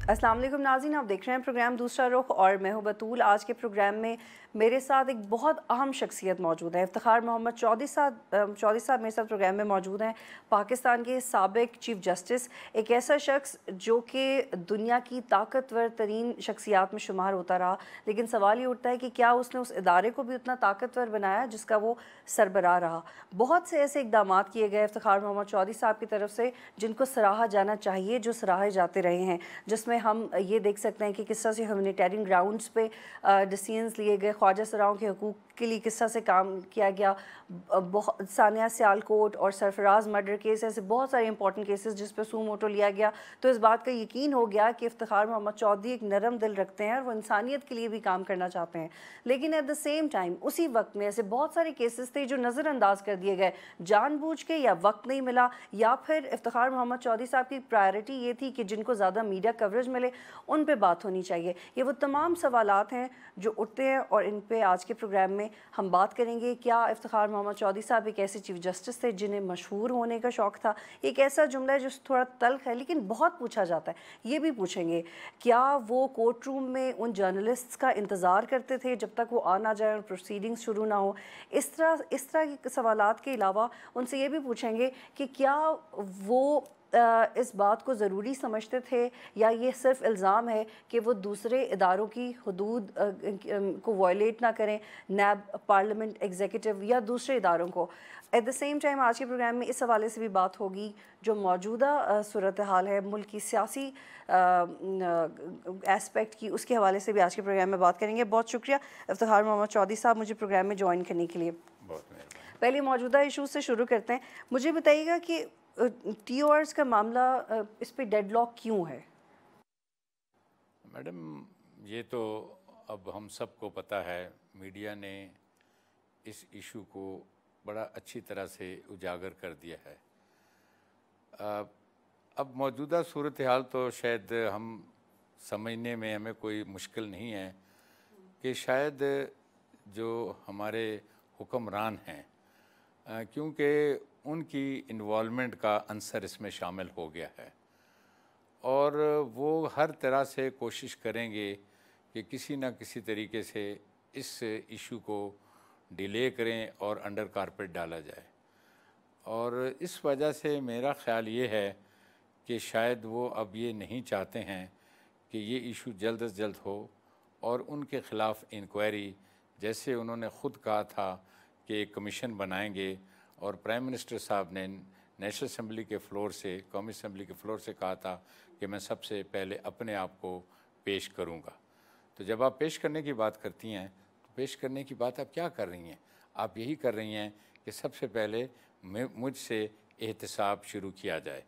अस्सलाम वालेकुम नाज़रीन, आप देख रहे हैं प्रोग्राम दूसरा रुख और मैं हूं बतूल। आज के प्रोग्राम में मेरे साथ एक बहुत अहम शख्सियत मौजूद है। इफ्तिखार मोहम्मद चौधरी साहब मेरे साथ प्रोग्राम में मौजूद हैं। पाकिस्तान के साबिक चीफ जस्टिस, एक ऐसा शख्स जो कि दुनिया की ताकतवर तरीन शख्सियात में शुमार होता रहा, लेकिन सवाल ये उठता है कि क्या उसने उस इदारे को भी उतना ताकतवर बनाया जिसका वो सरबराह रहा। बहुत से ऐसे इकदाम किए गए इफ्तिखार मोहम्मद चौधरी साहब की तरफ से जिनको सराहा जाना चाहिए, जो सराहे जाते रहे हैं, जिसमें हम ये देख सकते हैं कि किस तरह से ह्यूमैनिटेरियन ग्राउंड्स पे डिसीजंस लिए गए, ख्वाजा सराओं के हकूक़ के लिए किस तरह से काम किया गया। बहुत सानिया सियालकोट और सरफराज मर्डर केस, ऐसे बहुत सारे इंपॉर्टेंट केसेस जिस पर सू मोटो लिया गया। तो इस बात का यकीन हो गया कि इफ्तिखार मोहम्मद चौधरी एक नरम दिल रखते हैं और वो इंसानियत के लिए भी काम करना चाहते हैं। लेकिन एट द सेम टाइम उसी वक्त में ऐसे बहुत सारे केसेस थे जो नज़रअंदाज कर दिए गए, जानबूझ के, या वक्त नहीं मिला, या फिर इफ्तिखार मोहम्मद चौधरी साहब की प्रायोरिटी ये थी कि जिनको ज़्यादा मीडिया कवरेज मिले उन पे बात होनी चाहिए। ये वो तमाम सवालात हैं जो उठते हैं और इन पे आज के प्रोग्राम में हम बात करेंगे। क्या इफ्तिखार मोहम्मद चौधरी साहब एक ऐसे चीफ जस्टिस थे जिन्हें मशहूर होने का शौक़ था? एक ऐसा जुमला है जो थोड़ा तल्ख है लेकिन बहुत पूछा जाता है, ये भी पूछेंगे। क्या वो कोर्ट रूम में उन जर्नलिस्ट्स का इंतज़ार करते थे जब तक वो आ ना जाए और प्रोसीडिंग्स शुरू ना हो? इस तरह के सवालात के अलावा उनसे ये भी पूछेंगे कि क्या वो इस बात को ज़रूरी समझते थे या ये सिर्फ इल्ज़ाम है कि वो दूसरे इदारों की हदूद को वायलेट ना करें, नैब, पार्लियामेंट, एग्जीक्यूटिव या दूसरे इदारों को। एट द सेम टाइम आज के प्रोग्राम में इस हवाले से भी बात होगी जो मौजूदा सूरत हाल है मुल्क की सियासी एस्पेक्ट की, उसके हवाले से भी आज के प्रोग्राम में बात करेंगे। बहुत शुक्रिया इफ्तिखार मोहम्मद चौधरी साहब मुझे प्रोग्राम में ज्वाइन करने के लिए। पहले मौजूदा इशूज़ से शुरू करते हैं। मुझे बताइएगा कि TORs का मामला, इस पे डेडलॉक क्यों है? मैडम, ये तो अब हम सबको पता है, मीडिया ने इस इशू को बड़ा अच्छी तरह से उजागर कर दिया है। अब मौजूदा सूरत हाल तो शायद हम समझने में हमें कोई मुश्किल नहीं है कि शायद जो हमारे हुक्मरान हैं, क्योंकि उनकी इन्वॉल्वमेंट का अंसर इसमें शामिल हो गया है और वो हर तरह से कोशिश करेंगे कि किसी न किसी तरीके से इस इशू को डिले करें और अंडर कारपेट डाला जाए। और इस वजह से मेरा ख़्याल ये है कि शायद वो अब ये नहीं चाहते हैं कि ये इशू जल्द अज जल्द हो और उनके ख़िलाफ़ इंक्वायरी, जैसे उन्होंने ख़ुद कहा था कि एक कमीशन बनाएंगे और प्राइम मिनिस्टर साहब ने नेशनल असम्बली के फ़्लोर से, कौमी असम्बली के फ़्लोर से कहा था कि मैं सबसे पहले अपने आप को पेश करूंगा। तो जब आप पेश करने की बात करती हैं तो पेश करने की बात आप क्या कर रही हैं? आप यही कर रही हैं कि सबसे पहले मुझसे एहतसाब शुरू किया जाए।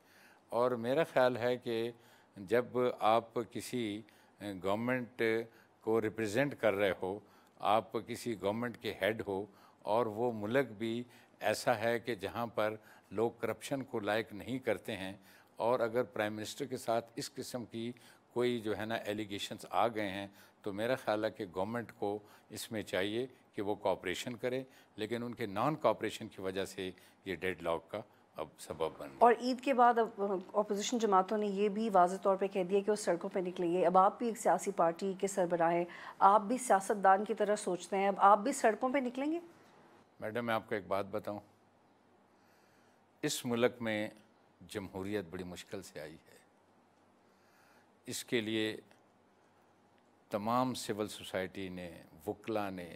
और मेरा ख़्याल है कि जब आप किसी गवर्नमेंट को रिप्रेजेंट कर रहे हो, आप किसी गवर्नमेंट के हेड हो और वो मुल्क भी ऐसा है कि जहाँ पर लोग करप्शन को लायक नहीं करते हैं, और अगर प्राइम मिनिस्टर के साथ इस किस्म की कोई जो है ना एलिगेशंस आ गए हैं, तो मेरा ख्याल है कि गवर्नमेंट को इसमें चाहिए कि वो कोऑपरेशन करे, लेकिन उनके नॉन कोऑपरेशन की वजह से ये डेडलॉक का अब सबब बन गया। और ईद के बाद अब अपोजिशन जमातों ने ये भी वाज़ेह तौर पे कह दिया कि वो सड़कों पे निकलेंगे। अब आप भी एक सियासी पार्टी के सरबराह हैं, आप भी सियासतदान की तरह सोचते हैं, अब आप भी सड़कों पे निकलेंगे? मैडम, मैं आपको एक बात बताऊं, इस मुल्क में जमहूरियत बड़ी मुश्किल से आई है। इसके लिए तमाम सिविल सोसाइटी ने, वकला ने,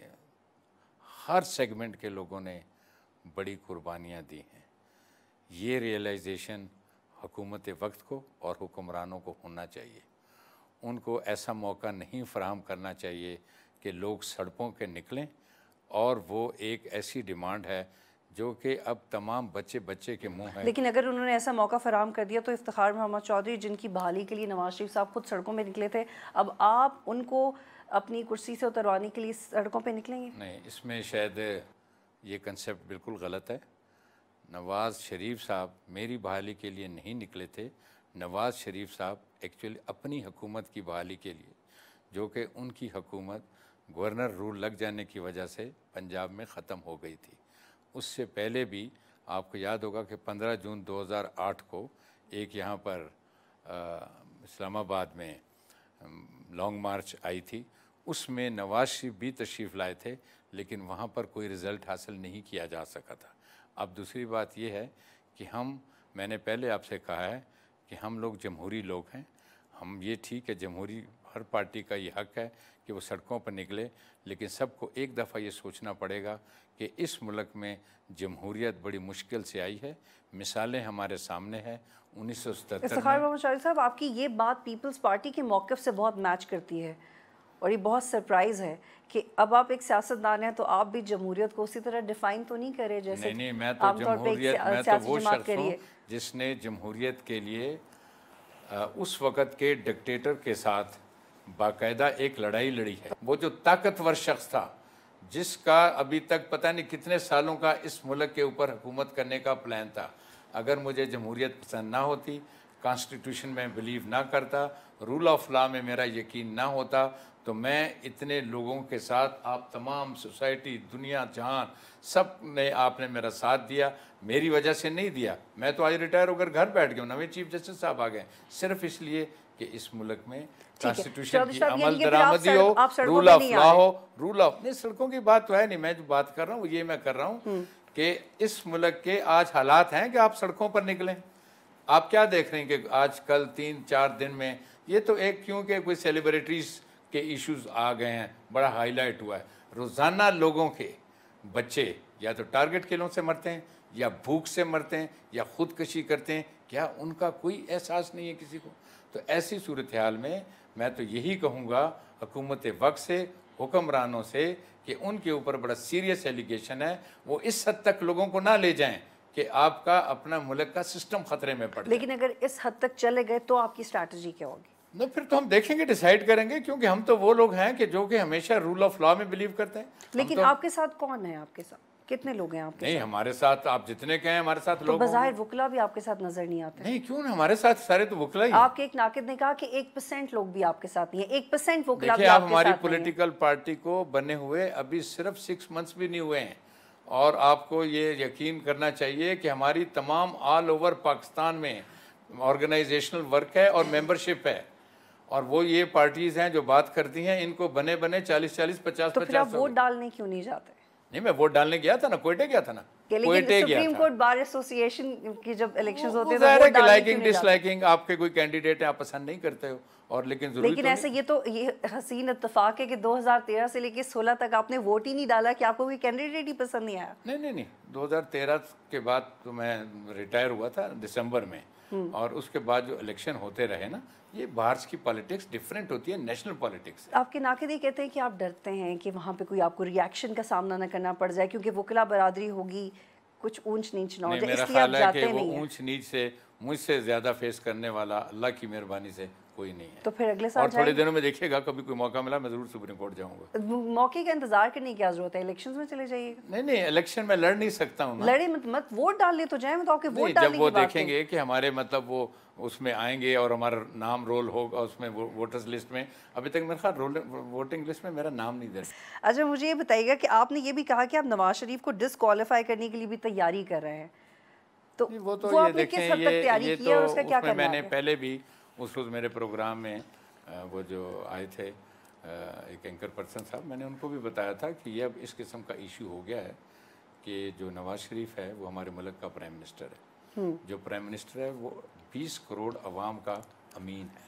हर सेगमेंट के लोगों ने बड़ी कुर्बानियाँ दी हैं। ये रियलाइजेशन हुकूमत वक्त को और हुक्मरानों को होना चाहिए। उनको ऐसा मौका नहीं फराहम करना चाहिए कि लोग सड़कों के निकलें, और वो एक ऐसी डिमांड है जो कि अब तमाम बच्चे के मुंह है। लेकिन अगर उन्होंने ऐसा मौका फराहम कर दिया तो इफ्तिखार मोहम्मद चौधरी, जिनकी बहाली के लिए नवाज शरीफ साहब खुद सड़कों में निकले थे, अब आप उनको अपनी कुर्सी से उतरवाने के लिए सड़कों पे निकलेंगे? नहीं, इसमें शायद ये कंसेप्ट बिल्कुल गलत है। नवाज शरीफ साहब मेरी बहाली के लिए नहीं निकले थे। नवाज शरीफ साहब एक्चुअली अपनी हुकूमत की बहाली के लिए, जो कि उनकी हुकूमत गवर्नर रूल लग जाने की वजह से पंजाब में ख़त्म हो गई थी। उससे पहले भी आपको याद होगा कि 15 जून 2008 को एक यहाँ पर इस्लामाबाद में लॉन्ग मार्च आई थी, उसमें नवाज शरीफ भी तशरीफ़ लाए थे, लेकिन वहाँ पर कोई रिज़ल्ट हासिल नहीं किया जा सका था। अब दूसरी बात ये है कि मैंने पहले आपसे कहा है कि हम लोग जमहूरी लोग हैं। हम ये ठीक है, जमहूरी हर पार्टी का ये हक़ है कि वो सड़कों पर निकले, लेकिन सबको एक दफ़ा ये सोचना पड़ेगा कि इस मुल्क में जमहूरियत बड़ी मुश्किल से आई है। मिसालें हमारे सामने हैं। 1977 इफ्तिखार मोहम्मद चौधरी साहब, आपकी ये बात पीपल्स पार्टी के मौक़िफ़ से बहुत मैच करती है और ये बहुत सरप्राइज़ है कि अब आप एक सियासतदान हैं तो आप भी जमहूरियत को उसी तरह डिफ़ाइन तो नहीं करें जैसे नहीं, मैं तो जमहूरियत, मैं तो वो शख्स हूँ जिसने जमहूरियत के लिए उस वक़्त के डिक्टेटर के साथ बाकायदा एक लड़ाई लड़ी है। वो जो ताकतवर शख्स था, जिसका अभी तक पता नहीं कितने सालों का इस मुल्क के ऊपर हुकूमत करने का प्लान था, अगर मुझे जमहूरियत पसंद ना होती, कॉन्स्टिट्यूशन में बिलीव ना करता, रूल ऑफ लॉ में मेरा यकीन ना होता, तो मैं इतने लोगों के साथ, आप तमाम सोसाइटी, दुनिया जहान, सब ने आपने मेरा साथ दिया, मेरी वजह से नहीं दिया। मैं तो आज रिटायर होकर घर बैठ गया हूँ, नवे चीफ जस्टिस साहब आ गए, सिर्फ इसलिए कि इस मुल्क में कॉन्स्टिट्यूशन की अमल दरामदी हो, रूल ऑफ लॉ हो, रूल ऑफ नहीं, सड़कों की बात तो है नहीं। मैं जो बात कर रहा हूँ ये मैं कर रहा हूँ कि इस मुल्क के आज हालात हैं कि आप सड़कों पर निकलें। आप क्या देख रहे हैं कि आजकल 3-4 दिन में ये तो एक क्योंकि कोई सेलिब्रिटीज़ के इश्यूज आ गए हैं, बड़ा हाईलाइट हुआ है। रोज़ाना लोगों के बच्चे या तो टारगेट किलों से मरते हैं, या भूख से मरते हैं, या खुदकशी करते हैं। क्या उनका कोई एहसास नहीं है किसी को? तो ऐसी सूरत हाल में मैं तो यही कहूँगा हुकूमत वक्त से, हुक्मरानों से, कि उनके ऊपर बड़ा सीरियस एलिगेशन है, वो इस हद तक लोगों को ना ले जाएं कि आपका अपना मुल्क का सिस्टम खतरे में पड़ जाए। लेकिन अगर इस हद तक चले गए तो आपकी स्ट्रैटेजी क्या होगी? ना फिर तो हम देखेंगे, डिसाइड करेंगे, क्योंकि हम तो वो लोग हैं कि जो कि हमेशा रूल ऑफ लॉ में बिलीव करते हैं। लेकिन आपके साथ कौन है? आपके साथ कितने लोग हैं आपके नहीं, हमारे साथ आप जितने कहें हमारे साथ तो लोग बज़ाहिर वकला भी आपके साथ नजर नहीं आते। नहीं, क्यों? हमारे साथ सारे तो वकला ही। आपके एक नाकिद ने कहा कि 1% लोग भी आपके साथ नहीं है, 1% वकला भी देखिए, आप आपके हमारी साथ पॉलिटिकल पार्टी को बने हुए अभी सिर्फ 6 मंथ्स भी नहीं हुए हैं, और आपको ये यकीन करना चाहिए कि हमारी तमाम ऑल ओवर पाकिस्तान में ऑर्गेनाइजेशनल वर्क है और मेंबरशिप है, और वो ये पार्टीज हैं जो बात करती हैं, इनको बने बने 40-40, 50-50। तो फिर आप वोट डालने क्यों नहीं जाते? नहीं, मैं वोट डालने गया था ना, कोयटे गया था ना, कोयटे गया था। सुप्रीम कोर्ट बार एसोसिएशन की जब इलेक्शंस होते हैं तो वोट लाइकिंग डिसलाइकिंग, आपके कोई कैंडिडेट है आप पसंद नहीं करते हो, और लेकिन ऐसे ये हसीन इत्तेफाक है कि 2013 से लेके 16 तक आपने वोट ही नहीं डाला कि आपको कोई कैंडिडेट ही पसंद नहीं आया। नहीं, 2013 के बाद तो मैं रिटायर हुआ था दिसंबर में, और उसके बाद जो इलेक्शन होते रहे ना, ये बाहर की पॉलिटिक्स डिफरेंट होती है नेशनल पॉलिटिक्स। आपके नाक़िदी कहते हैं कि आप डरते हैं कि वहाँ पे कोई आपको रिएक्शन का सामना न करना पड़ जाए, क्योंकि वकला बरादरी होगी, कुछ ऊंच नीच ना हो जाए, इसलिए आप जाते नहीं हैं। ऊंच नीच से मुझसे ज़्यादा फेस करने वाला अल्लाह की मेहरबानी से कोई नहीं है। तो फिर अगले साल और थोड़े दिनों में देखिएगा, कभी कोई मौका मिला मैं ज़रूर सुप्रीम कोर्ट जाऊंगा। मौके का इंतजार करने की क्या जरूरत है? इलेक्शंस में चले जाइएगा। नहीं, इलेक्शन में लड़ नहीं सकता हूँ। लड़े मत वोट डालने तो जाए, मैं तो आपके वोट डालने की बात जब वो देखेंगे कि हमारे मतलब वो उसमें आएंगे और हमारा नाम रोल होगा उसमें वोटर्स लिस्ट में। अभी तक मेरे ख्याल वोटिंग लिस्ट में मेरा नाम नहीं दर्ज। अच्छा, मुझे ये बताइएगा कि आपने ये भी कहा कि आप नवाज शरीफ को डिस्क्वालीफाई करने के लिए भी तैयारी कर रहे हैं, तो वो आपने किस हद तक तैयारी की है और उसका क्या करना है? मैंने पहले भी उस रोज़ मेरे प्रोग्राम में वो जो आए थे एक एंकर पर्सन साहब, मैंने उनको भी बताया था कि ये अब इस किस्म का इशू हो गया है कि जो नवाज शरीफ है वो हमारे मुल्क का प्राइम मिनिस्टर है। जो प्राइम मिनिस्टर है वो 20 करोड़ अवाम का अमीन है।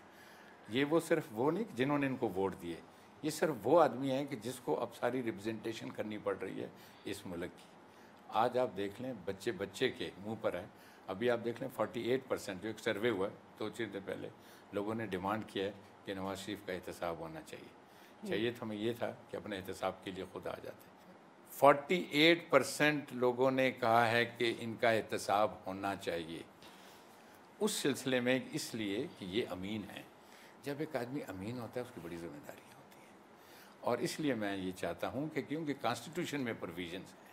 ये वो सिर्फ वो नहीं जिन्होंने इनको वोट दिए, ये सिर्फ वो आदमी है कि जिसको अब सारी रिप्रेजेंटेशन करनी पड़ रही है इस मुल्क की। आज आप देख लें, बच्चे बच्चे के मुंह पर है। अभी आप देख लें 48% जो एक सर्वे हुआ है 2-3 दिन पहले, लोगों ने डिमांड किया है कि नवाज शरीफ का एहतसाब होना चाहिए तो हमें ये था कि अपने एहतसाब के लिए खुद आ जाते। 48% लोगों ने कहा है कि इनका एहतसाब होना चाहिए। उस सिलसिले में इसलिए कि ये अमीन है। जब एक आदमी अमीन होता है उसकी बड़ी जिम्मेदारी होती है, और इसलिए मैं ये चाहता हूँ कि क्योंकि कॉन्स्टिट्यूशन में प्रोविजंस हैं,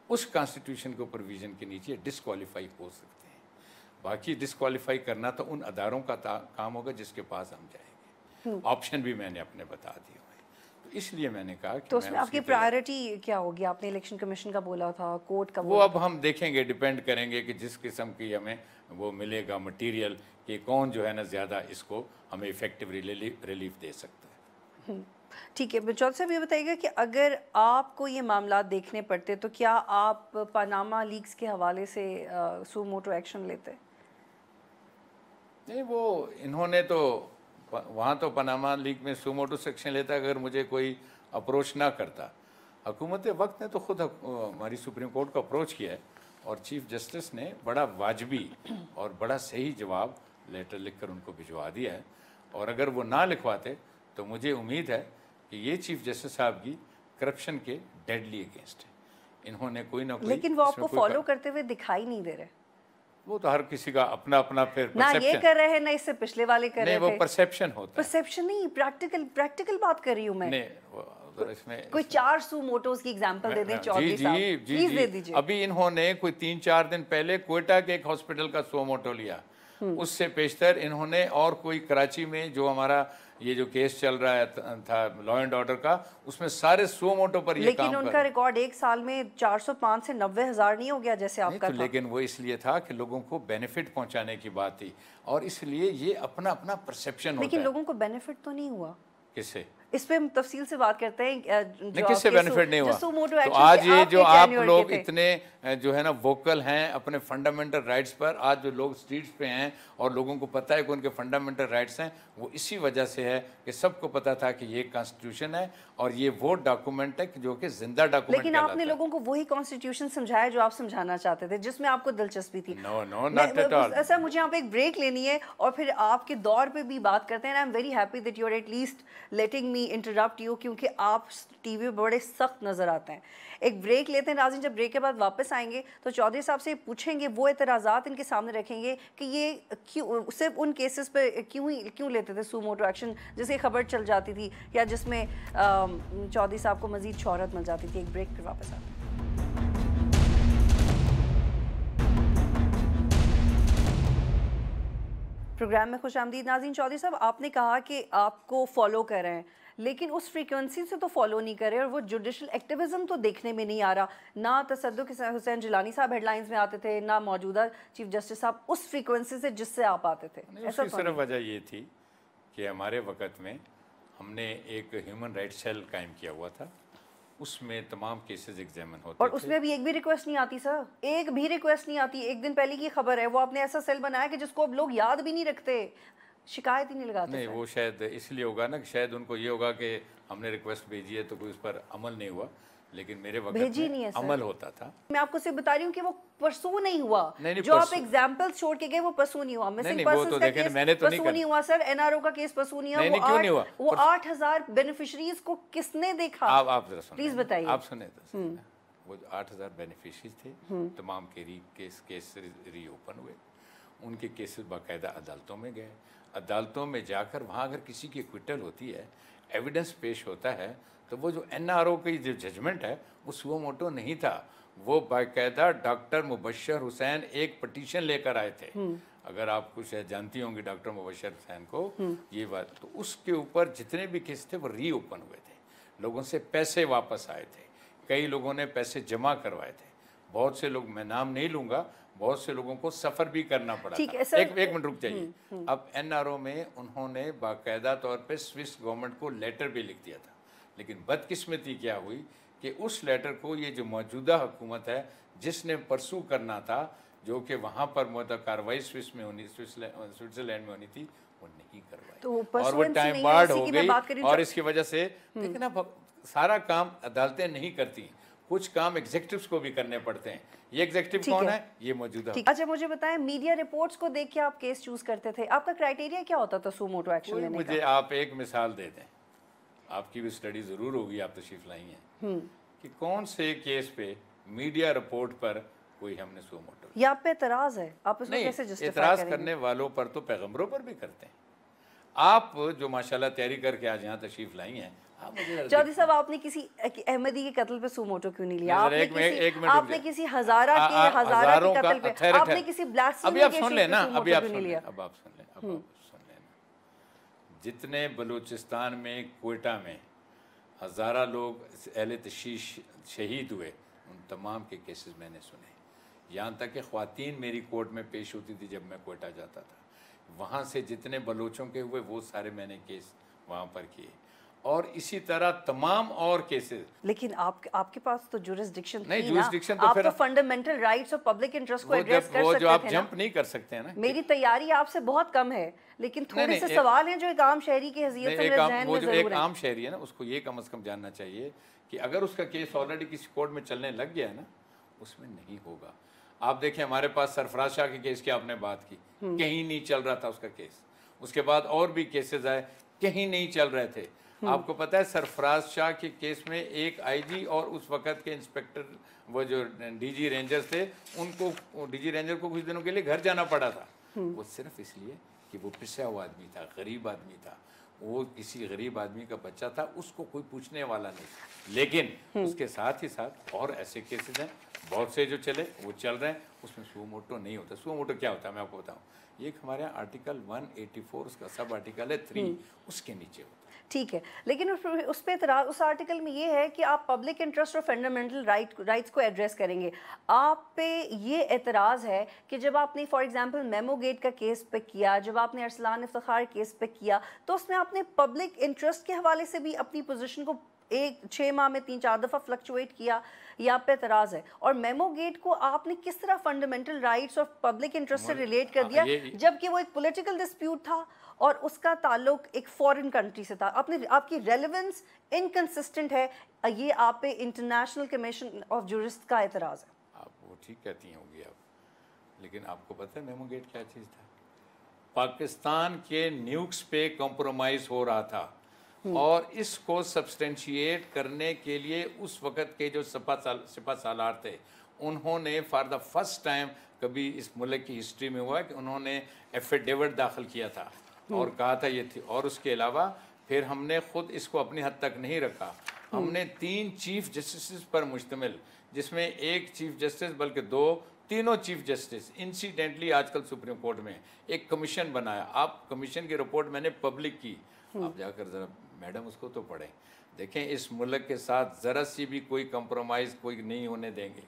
उस कॉन्स्टिट्यूशन को प्रोविज़न के नीचे डिस्क्वालीफाई हो सकते हैं। बाकी डिस्क्वालीफाई करना तो उन अदारों का काम होगा जिसके पास हम जाएंगे। ऑप्शन भी मैंने अपने बता दिए हैं, तो इसलिए मैंने कहा कि तो उसमें आपकी प्रायोरिटी क्या होगी? आपने इलेक्शन कमीशन का बोला था, कोर्ट का वो अब हम देखेंगे, डिपेंड करेंगे कि जिस किस्म की हमें वो मिलेगा मटेरियल कि कौन जो है ना ज़्यादा इसको हमें इफ़ेक्टिव रिलीफ दे सकता है। ठीक है, चौधरी साहब ये बताइएगा कि अगर आपको ये मामला देखने पड़ते तो क्या आप पनामा लीक्स के हवाले से सू मोटो एक्शन लेते? नहीं, वो इन्होंने तो वहाँ तो पनामा लीग में सू मोटो सेक्शन लेता अगर मुझे कोई अप्रोच ना करता। हुकूमत वक्त ने तो खुद हमारी सुप्रीम कोर्ट को अप्रोच किया है और चीफ जस्टिस ने बड़ा वाजबी और बड़ा सही जवाब लेटर लिखकर उनको भिजवा दिया है। और अगर वो ना लिखवाते तो मुझे उम्मीद है कि ये चीफ जस्टिस साहब की करप्शन के डेडली अगेंस्ट है। इन्होंने कोई ना कोई, लेकिन वो आपको फॉलो करते हुए दिखाई नहीं दे रहे। वो तो हर किसी का अपना अपना फिर ना ये कर रहे हैं ना इससे पिछले वाले कर रहे थे। नहीं, वो परसेप्शन होता है। परसेप्शन नहीं, प्रैक्टिकल बात कर रही हूँ मैं। नहीं, इसमें कोई 4 सू मोटोस की एग्जांपल दे दें चौधरी साहब, प्लीज दे दीजिए। अभी इन्होंने कोई 3-4 दिन पहले क्वेटा के एक हॉस्पिटल का सू मोटो लिया। उससे पेशतर इन्होंने और कोई कराची में जो हमारा ये जो केस चल रहा है था लॉ एंड ऑर्डर का, उसमें सारे सू मोटो पर ये काम कर। लेकिन उनका रिकॉर्ड एक साल में 405 से 90,000 नहीं हो गया जैसे आपका था। लेकिन वो इसलिए था कि लोगों को बेनिफिट पहुंचाने की बात थी और इसलिए ये अपना अपना परसेप्शन होता है। लेकिन लोगों को बेनिफिट तो नहीं हुआ। किससे? इस पे हम तफसील से बात करते हैं। नहीं, किससे बेनिफिट नहीं हुआ? तो आज ये जो आप लोग इतने जो है ना वोकल हैं अपने फंडामेंटल राइट्स पर, आज जो लोग स्ट्रीट्स पे हैं और लोगों को पता है कि उनके फंडामेंटल राइट्स हैं, वो इसी वजह से है कि सबको पता था कि ये कॉन्स्टिट्यूशन है और ये वो डॉक्यूमेंट है जो कि जिंदा डॉक्यूमेंट। लेकिन आपने लोगों को वही कॉन्स्टिट्यूशन समझाया जो आप समझाना चाहते थे, जिसमें आपको दिलचस्पी थी। No no, not at all. ऐसा, मुझे यहाँ पे एक ब्रेक लेनी है और फिर आपके दौर पे भी बात करते हैं। I am very happy that you are at least letting me interrupt you, क्योंकि आप टीवी पे बड़े सख्त नज़र आते हैं। एक ब्रेक लेते हैं नाज़रीन, जब ब्रेक के बाद वापस आएंगे तो चौधरी साहब से पूछेंगे, वो एतराज़ात इनके सामने रखेंगे कि ये क्यों सिर्फ उन केसेस पे क्यों लेते थे सू मोटो एक्शन जिसकी खबर चल जाती थी या जिसमें चौधरी साहब को मज़ीद शोहरत मिल जाती थी। एक ब्रेक फिर वापस आते हैं। प्रोग्राम में खुशामदीद नाज़रीन। चौधरी साहब, आपने कहा कि आपको फॉलो कर रहे हैं लेकिन उस फ्रीक्वेंसी से तो फॉलो नहीं कर रहे और वो जुडिशल एक्टिविज्म तो देखने में नहीं आ रहा। ना तसद्दुक हुसैन जिलानी साहब हेडलाइंस में आते थे, ना मौजूदा चीफ जस्टिस साहब उस फ्रीक्वेंसी से जिससे आप आते थे। ऐसा सिर्फ वजह ये थी कि हमारे वक्त में हमने एक ह्यूमन राइट्स सेल कायम किया हुआ था, उसमें तमाम केसेस एग्जामिन होते और उसमें भी एक भी रिक्वेस्ट नहीं आती सर, एक भी रिक्वेस्ट नहीं आती। एक दिन पहले की खबर है, वो आपने ऐसा सेल बनाया कि जिसको अब लोग याद भी नहीं रखते, शिकायत ही नहीं लगाते। नहीं, वो शायद इसलिए होगा ना कि शायद उनको ये होगा कि हमने रिक्वेस्ट भेजी है तो कोई उस पर अमल नहीं हुआ, लेकिन मेरे वक्त में अमल होता था। मैं आपको सिर्फ बता रही हूँ कि वो परसू नहीं हुआ। जो आप एग्जांपल्स छोड़ के गए वो परसू नहीं हुआ। मिसिंग पर्सन्स का केस परसू नहीं हुआ सर, एनआरओ का केस परसू नहीं हुआ। वो 8,000 बेनिफिशरीज को किसने देखा? आप जरा प्लीज बताइए। आप सुने तो वो 8,000 बेनिफिशरीज थे, तमाम के केस रीओपन हुए, उनके केसेस बाकायदा अदालतों में गए। अदालतों में जाकर वहाँ अगर किसी की एक्विटल होती है, एविडेंस पेश होता है, तो वो जो एनआरओ की जो जजमेंट है वो सुओ मोटो नहीं था, वो बाकायदा डॉक्टर मुबशर हुसैन एक पटिशन लेकर आए थे। अगर आप कुछ जानती होंगी डॉक्टर मुबशर हुसैन को, ये बात, तो उसके ऊपर जितने भी केस थे वो रीओपन हुए थे, लोगों से पैसे वापस आए थे, कई लोगों ने पैसे जमा करवाए थे, बहुत से लोग, मैं नाम नहीं लूँगा, बहुत से लोगों को सफ़र भी करना पड़ा था। एक मिनट रुक जाइए। अब एनआरओ में उन्होंने बाकायदा तौर पे स्विस गवर्नमेंट को लेटर भी लिख दिया था, लेकिन बदकिस्मती क्या हुई कि उस लेटर को ये जो मौजूदा हुकूमत है जिसने परसू करना था, जो कि वहाँ पर मौजूदा कार्रवाई स्विस में होनी, स्विट्ज़रलैंड में होनी थी, वो नहीं करवाई तो और वो टाइम बार्ड हो गई। और इसकी वजह से लेकिन अब सारा काम अदालतें नहीं करती, कुछ काम एग्जीक्यूटिव्स को भी करने पड़ते हैं। ये एग्जीक्यूटिव कौन है? ये मौजूदा। अच्छा, मुझे बताएं, मीडिया रिपोर्ट्स को देख के आप केस चूज करते थे, आपका क्राइटेरिया क्या होता था सू मोटो एक्शन लेने का? मुझे आप एक मिसाल दे दें, आपकी भी स्टडी जरूर होगी, आप तशरीफ लाई हैं, कि कौन से केस पे मीडिया रिपोर्ट पर कोई हमने सू मोटो, या आप पे एतराज है, आप उसको कैसे जस्टिफाई करेंगे? एतराज करने वालों पर तो पैगंबरों पर भी करते हैं। आप जो माशाल्लाह तैयारी करके आज यहाँ तशरीफ लाई हैं, चौधरी साहब, आपने किसी अहमदी के कत्ल पे सू मोटो क्यों नहीं लिया? आपने किसी हज़ारा के कत्ल पे, आपने किसी ब्लास्फेमी के सुन लेना, अभी आप सुन लेना, अब आप सुन लेना। जितने बलूचिस्तान में कोयटा में हज़ारा लोग अहले तशीश शहीद हुए, उन तमाम के केसेस मैंने सुने। यहाँ तक कि ख़वातीन मेरी कोर्ट में पेश होती थी जब मैं कोयटा जाता था। वहाँ से जितने बलोचों के हुए वो सारे मैंने केस वहाँ पर किए, और इसी तरह तमाम और केसेस। लेकिन आपके पास तो जुरिस्डिक्शन नहीं, थी जुरिस्डिक्शन ना, तो आप फिर तो फंडामेंटल राइट्स और पब्लिक इंटरेस्ट को वो एड्रेस कर वो सकते जो आप थे जंप ना। नहीं कर सकते हैं ना। मेरी तैयारी आपसे बहुत कम है, लेकिन थोड़े नहीं, से एक- सवाल हैं जो एक आम शहरी की हैसियत से मेरे जहन वो में जो जरूर एक है। आम शहरी है ना, उसको ये कम से कम जानना चाहिए कि अगर उसका केस ऑलरेडी किसी कोर्ट में चलने लग गया है ना, उसमें नहीं होगा। आप देखें, हमारे पास सरफराज शाह के केस की आपने बात की, कहीं नहीं चल रहा था उसका केस। उसके बाद और भी केसेस आए, कहीं नहीं चल रहे थे। आपको पता है सरफराज शाह के केस में एक आईजी और उस वक्त के इंस्पेक्टर, वो जो डीजी रेंजर्स थे, उनको डीजी रेंजर को कुछ दिनों के लिए घर जाना पड़ा था। वो सिर्फ इसलिए कि वो पिसा हुआ आदमी था, गरीब आदमी था, वो किसी गरीब आदमी का बच्चा था, उसको कोई पूछने वाला नहीं। लेकिन उसके साथ ही साथ और ऐसे केसेस हैं बहुत से जो चले, वो चल रहे हैं, उसमें सुओ मोटो नहीं होता। सुओ मोटो क्या होता है मैं आपको बताऊं, एक हमारे यहाँ आर्टिकल 184 उसका सब आर्टिकल है 3, उसके नीचे होता है। ठीक है, लेकिन उस पे एतराज, उस आर्टिकल में ये है कि आप पब्लिक इंटरेस्ट और फंडामेंटल राइट्स को एड्रेस करेंगे। आप पे ये एतराज़ है कि जब आपने फॉर एग्जांपल मेमो गेट का केस पे किया, जब आपने अरसलान इफ्तिखार केस पे किया, तो उसमें आपने पब्लिक इंटरेस्ट के हवाले से भी अपनी पोजीशन को 6 माह में 3-4 दफ़ा फ्लक्चुएट किया, या आप पे एतराज़ है? और मेमो गेट को आपने किस तरह फंडामेंटल राइट्स और पब्लिक इंटरेस्ट से रिलेट कर दिया, जबकि वो एक पॉलिटिकल डिस्प्यूट था और उसका ताल्लुक एक फॉरेन कंट्री से था? आपकी रेलेवेंस इनकंसिस्टेंट है, ये आप पे इंटरनेशनल कमीशन ऑफ जूरिस्ट का एतराज़ है। आप वो ठीक कहती होंगी आप, लेकिन आपको पता है मेमो गेट क्या चीज़ था? पाकिस्तान के न्यूक्स पे कॉम्प्रोमाइज़ हो रहा था, और इसको सब्सटेंशिएट करने के लिए उस वक़्त के जो सिपा सालार थे, उन्होंने फॉर द फर्स्ट टाइम कभी इस मुल्क की हिस्ट्री में हुआ कि उन्होंने एफिडेविट दाखिल किया था और कहा था ये थी। और उसके अलावा फिर हमने ख़ुद इसको अपनी हद तक नहीं रखा, हमने 3 चीफ जस्टिस पर मुश्तमिल, जिसमें एक चीफ जस्टिस बल्कि 2, तीनों चीफ जस्टिस इंसिडेंटली आजकल सुप्रीम कोर्ट में एक कमीशन बनाया। आप कमीशन की रिपोर्ट मैंने पब्लिक की, आप जाकर ज़रा मैडम उसको तो पढ़ें, देखें इस मुल्क के साथ ज़रा सी भी कोई कंप्रोमाइज़ कोई नहीं होने देंगे।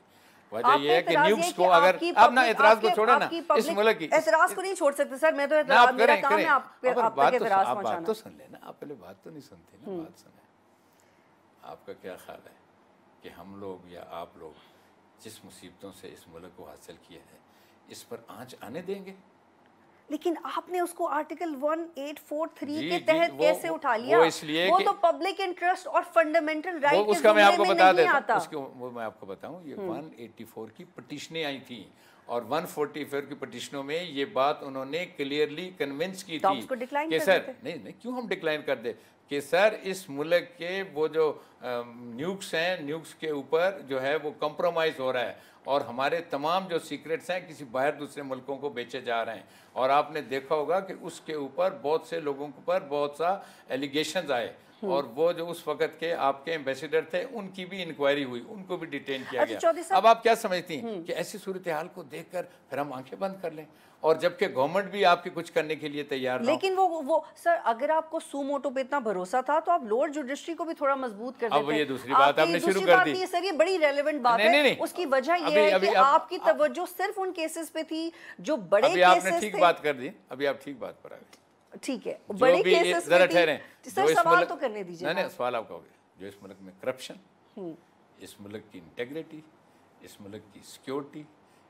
वजह यह है कि न्यूज़ को अगर आप ना एतराज़ को छोड़ो ना, इस मुल्क की एतराज़ को नहीं छोड़ सकते सर, मैं तो आप मेरा काम है आप बात तो सुन लेना, आप पहले बात तो नहीं सुनते ना, बात सुने। आपका क्या ख्याल है कि हम लोग या आप लोग जिस मुसीबतों से इस मुल्क को हासिल किया है, इस पर आंच आने देंगे? लेकिन आपने उसको आर्टिकल 1843 के तहत कैसे उठा लिया? वो इसलिए वो तो पब्लिक इंटरेस्ट और फंडामेंटल राइट के उसका मैं आपको बता देता आता। वो मैं आपको बताऊं, ये 184 की पिटीशनें आई थी और 144 की पिटीशनों में ये बात उन्होंने क्लियरली कन्विंस की थी कि सर नहीं क्यों हम डिक्लाइन कर दे कि सर इस मुल्क के वो जो न्यूक्स हैं, न्यूक्स के ऊपर जो है वो कंप्रोमाइज़ हो रहा है और हमारे तमाम जो सीक्रेट्स हैं किसी बाहर दूसरे मुल्कों को बेचे जा रहे हैं। और आपने देखा होगा कि उसके ऊपर बहुत से लोगों के ऊपर बहुत सा एलिगेशंस आए और वो जो उस वक्त के आपके एम्बेसडर थे उनकी भी इंक्वायरी हुई, उनको भी डिटेन किया गया। अब आप क्या समझती हैं कि ऐसी सूरत हाल को देखकर फिर हम आंखें बंद कर लें, और जबकि गवर्नमेंट भी आपके कुछ करने के लिए तैयार ना? लेकिन वो सर, अगर आपको सू मोटो पे इतना भरोसा था तो आप लोअर जुडिशरी को भी थोड़ा मजबूत कर देते। अब ये दूसरी बात आपने शुरू कर दी सर, ये बड़ी रेलेवेंट बात है। उसकी वजह ये है कि आपकी तवज्जो सिर्फ उन केसेस पे थी जो बड़े केसेस थे। आपने ठीक बात कर दी, अभी आप ठीक बात पर आ गए। ठीक है, बड़े केसेस जरा ठहरें, सर सवाल तो करने दीजिए। नहीं सवाल आप कहोगे, जो इस मुल्क में करप्शन, इस मुल्क की इंटेग्रिटी, इस मुल्क की सिक्योरिटी,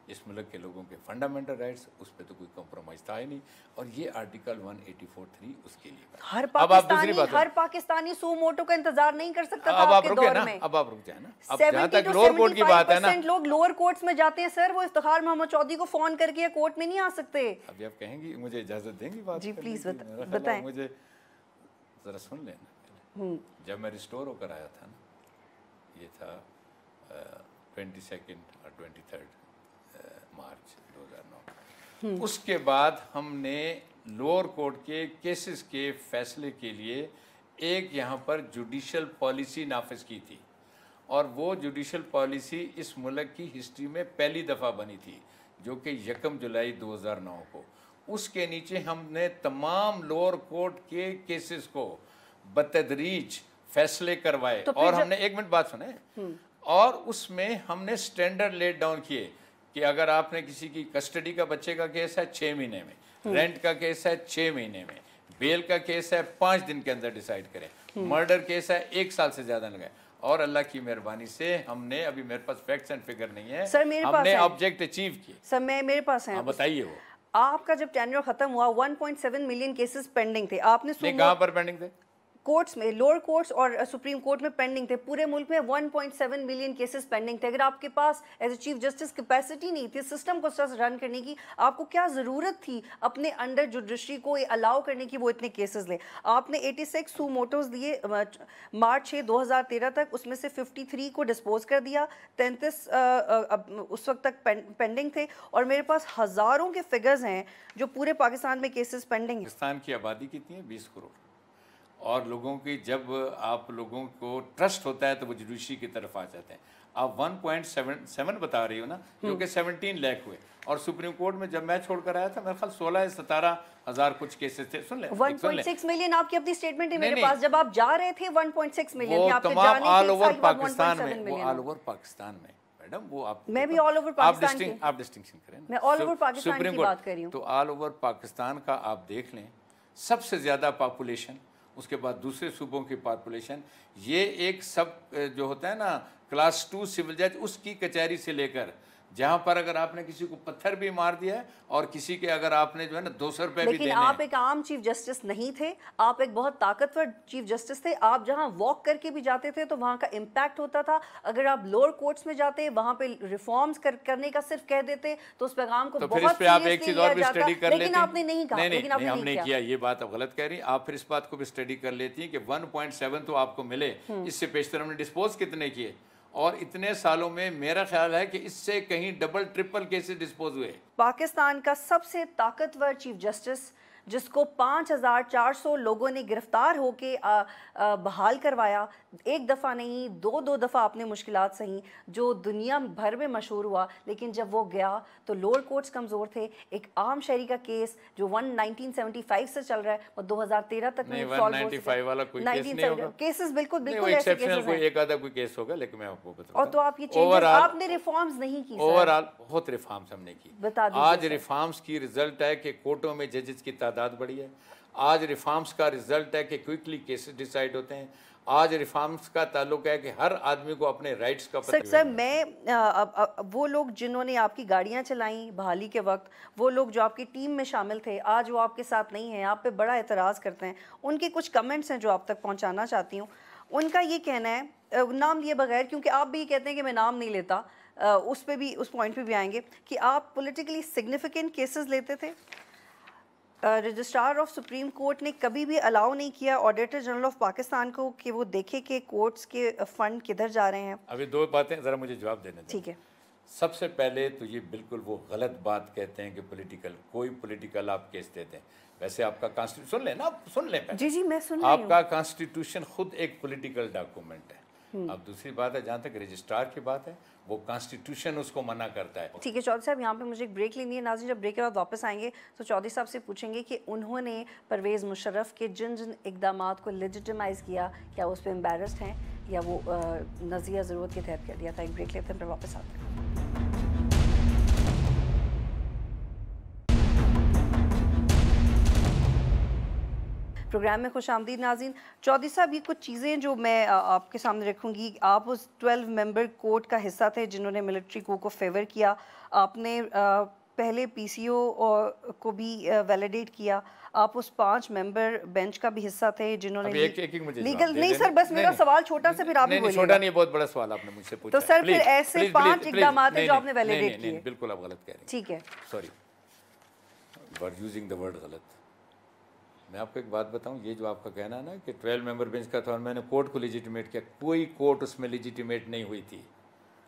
इस मुल्क के लोगों के फंडामेंटल राइट्स, उस पर तो कोई कॉम्प्रोमाइज था ही नहीं। और ये आर्टिकल 184(3) उसके लिए। हर पाकिस्तानी सू मोटो का इंतजार नहीं कर सकता था आपके दौर में। अब आप रुक जाए ना। अब जहाँ तक लोअर कोर्ट की बात है ना, लोग लोअर कोर्ट्स में जाते हैं सर, वो इफ्तिखार मोहम्मद चौधरी को फोन करके कोर्ट में नहीं आ सकते। अभी आप कहेंगी, मुझे इजाजत देंगी बात? जी प्लीज बताएं। मुझे जरा सुन लेना। जब मैं रिस्टोर होकर आया था ना, ये था 22 और 23 मार्च 2009। उसके बाद हमने लोअर कोर्ट के केसेस के फैसले के लिए एक यहाँ पर जुडिशल पॉलिसी नाफिज की थी, और वो जुडिशल पॉलिसी इस मुल्क की हिस्ट्री में पहली दफ़ा बनी थी, जो कि 1 जुलाई 2009 को। उसके नीचे हमने तमाम लोअर कोर्ट के केसेस को बतदरीज फैसले करवाए, तो और हमने 1 मिनट बात सुने, और उसमें हमने स्टैंडर्ड लेट डाउन किए कि अगर आपने किसी की कस्टडी का बच्चे का केस है 6 महीने में, रेंट का केस है 6 महीने में, बेल का केस है 5 दिन के अंदर डिसाइड करें, मर्डर केस है 1 साल से ज्यादा लगाए। और अल्लाह की मेहरबानी से हमने, अभी मेरे पास फैक्ट्स एंड फिगर नहीं है सर, मेरे पास हमने है। ऑब्जेक्ट अचीव किए। सर मेरे पास है। हाँ बताइए। वो आपका जब टेन्योर खत्म हुआ 1.7 मिलियन केसेस पेंडिंग थे, आपने नहीं, कहाँ पर पेंडिंग थे? कोर्ट्स में, लोअर कोर्ट्स और सुप्रीम कोर्ट में पेंडिंग थे। पूरे मुल्क में 1.7 मिलियन केसेस पेंडिंग थे। अगर आपके पास as a chief justice capacity नहीं थी सिस्टम को रन करने की, आपको क्या ज़रूरत थी अपने अंडर जुडिशरी को अलाउ करने की वो इतने केसेस ले? आपने 86 सू मोटोज दिए मार्च 6 2013 तक, उसमें से 53 को डिस्पोज कर दिया, 33 उस वक्त तक पेंडिंग थे। और मेरे पास हज़ारों के फिगर्स हैं जो पूरे पाकिस्तान में केसेस पेंडिंग हैं। पाकिस्तान की आबादी कितनी है? 20 करोड़। और लोगों की, जब आप लोगों को ट्रस्ट होता है तो वो जुडिशरी की तरफ आ जाते हैं। आप 1.7 बता रही हो ना, जो कि 17 लाख हुए। और सुप्रीम कोर्ट में जब मैं छोड़कर आया था मेरे ख्याल 16 या 17 हज़ार कुछ केसेस थे। सुन ले, 1.6 मिलियन आपकी अपनी स्टेटमेंट है मेरे पास। जब आप जा रहे थे 1.6 मिलियन वो थे आपके तमाम जाने ऑल के ओवर साथ पाकिस्तान 1.7 में, वो मिलियन। ऑल ओवर पाकिस्तान में मैडम, वो आप, मैं भी ऑल ओवर पाकिस्तान की, आप डिस्टिंक्शन करें ना। मैं ऑल ओवर पाकिस्तान की बात कर रही हूँ। तो ऑल ओवर पाकिस्तान का आप देख लें, सबसे ज़्यादा पॉपुलेशन, उसके बाद दूसरे सूबों की पॉपुलेशन, ये एक सब जो होता है ना क्लास 2 सिविल जज, उसकी कचहरी से लेकर जहाँ पर अगर आपने किसी को पत्थर भी मार दिया है और किसी के अगर आपने जो है ना 200 रुपये भी देने हैं। लेकिन आप एक आम चीफ जस्टिस नहीं थे, आप एक बहुत ताकतवर चीफ जस्टिस थे। आप जहाँ वॉक करके भी जाते थे तो वहाँ का इम्पैक्ट होता था। अगर आप लोअर कोर्ट्स में जाते, वहाँ पे रिफॉर्म्स करने का सिर्फ कह देते तो उस पैगाम को तो बहुत फिर इस पे आप एक चीज और भी स्टडी कर लेती। लेकिन आपने नहीं कहा। लेकिन आपने हमने किया, ये बात आप गलत कह रही। आप फिर इस बात को भी स्टडी कर लेती हैं कि 1.7 तो आपको मिले, इससे पेशतर हमने डिस्पोज कितने किए, और इतने सालों में मेरा ख्याल है कि इससे कहीं डबल ट्रिपल केसेस डिस्पोज हुए। पाकिस्तान का सबसे ताकतवर चीफ जस्टिस, जिसको 5400 लोगों ने गिरफ्तार होके बहाल करवाया, एक दफ़ा नहीं दो दफ़ा आपने मुश्किलात सही, जो दुनिया भर में मशहूर हुआ। लेकिन जब वो गया तो लोअर कोर्ट्स कमज़ोर थे। एक आम शहरी का केस जो 1975 से चल रहा है वो 2013 तक नहीं, 195 वाला कोई केस नहीं होगा। केसेस बिल्कुल ऐसे केसेस हैं। एक आधा कोई केस होगा, लेकिन मैं आपको बताऊं। और तो आप ये चेंजेस, आपने रिफॉर्म्स नहीं की। ओवरऑल बहुत रिफॉर्म्स हमने की। बता दीजिए। आज रिफॉर्म्स की रिजल्ट है कि कोर्टों में जजेस की तादाद बढ़ी है। आज रिफॉर्म्स का रिजल्ट है कि क्विकली केसेस डिसाइड होते हैं। आज रिफॉर्म्स का ताल्लुक है कि हर आदमी को अपने राइट्स का पता। सर मैं वो लोग जिन्होंने आपकी गाड़ियां चलाई बहाली के वक्त, वो लोग जो आपकी टीम में शामिल थे, आज वो आपके साथ नहीं हैं, आप पे बड़ा एतराज़ करते हैं। उनके कुछ कमेंट्स हैं जो आप तक पहुंचाना चाहती हूँ। उनका ये कहना है, नाम लिए बगैर, क्योंकि आप भी कहते हैं कि मैं नाम नहीं लेता, उस पे भी, उस पॉइंट पे भी आएंगे, कि आप पॉलिटिकली सिग्निफिकेंट केसेस लेते थे। रजिस्ट्रार ऑफ सुप्रीम कोर्ट ने कभी भी अलाउ नहीं किया ऑडिटर जनरल ऑफ पाकिस्तान को कि वो देखे कि कोर्ट्स के फंड किधर जा रहे हैं। अभी दो बातें ज़रा मुझे जवाब देने दें। ठीक है। सबसे पहले तो ये बिल्कुल वो गलत बात कहते हैं कि पॉलिटिकल, कोई पॉलिटिकल आप केस देते हैं। वैसे आपका कॉन्स्टिट्यूशन सुन लें ना, आप सुन लें। जी जी मैं सुन रही हूं। आपका कॉन्स्टिट्यूशन खुद एक पॉलिटिकल डॉक्यूमेंट है। अब दूसरी बात है, जहाँ तक रजिस्ट्रार की बात है, वो कॉन्स्टिट्यूशन उसको मना करता है। ठीक है चौधरी साहब, यहाँ पे मुझे एक ब्रेक लेनी है। नाज़रीन, जब ब्रेक के बाद वापस आएंगे तो चौधरी साहब से पूछेंगे कि उन्होंने परवेज़ मुशर्रफ के जिन जिन इक़दामात को लेजिटिमाइज़ किया, क्या उस पर एम्बेरस्ड हैं या वो नज़िया ज़रूरत के तहत कर दिया था। एक ब्रेक लेते हैं, फिर वापस आते हैं। प्रोग्राम में खुश आमदीद नाज़रीन। चौधरी साहब, ये कुछ चीज़ें जो मैं आपके सामने रखूँगी। आप उस 12 मेंबर कोर्ट का हिस्सा थे जिन्होंने मिलिट्री को फेवर किया। आपने पहले PCO को भी वैलिडेट किया। आप उस 5 मेंबर बेंच का भी हिस्सा थे जिन्होंने लीगल नहीं सर, बस मेरा सवाल छोटा सा, फिर आप भी बोलिए। छोटा नहीं, बहुत बड़ा सवाल आपने मुझसे पूछा। तो सर फिर ऐसे 5 इक़दामात हैं जो आपने वैलिडेट किए। बिल्कुल आप गलत कह रहे हैं। ठीक है, sorry for using the word गलत। मैं आपको एक बात बताऊं, ये जो आपका कहना है ना कि 12 मेंबर बेंच का था और मैंने कोर्ट को लेजिटिमेट किया, कोई कोर्ट उसमें लेजिटिमेट नहीं हुई थी।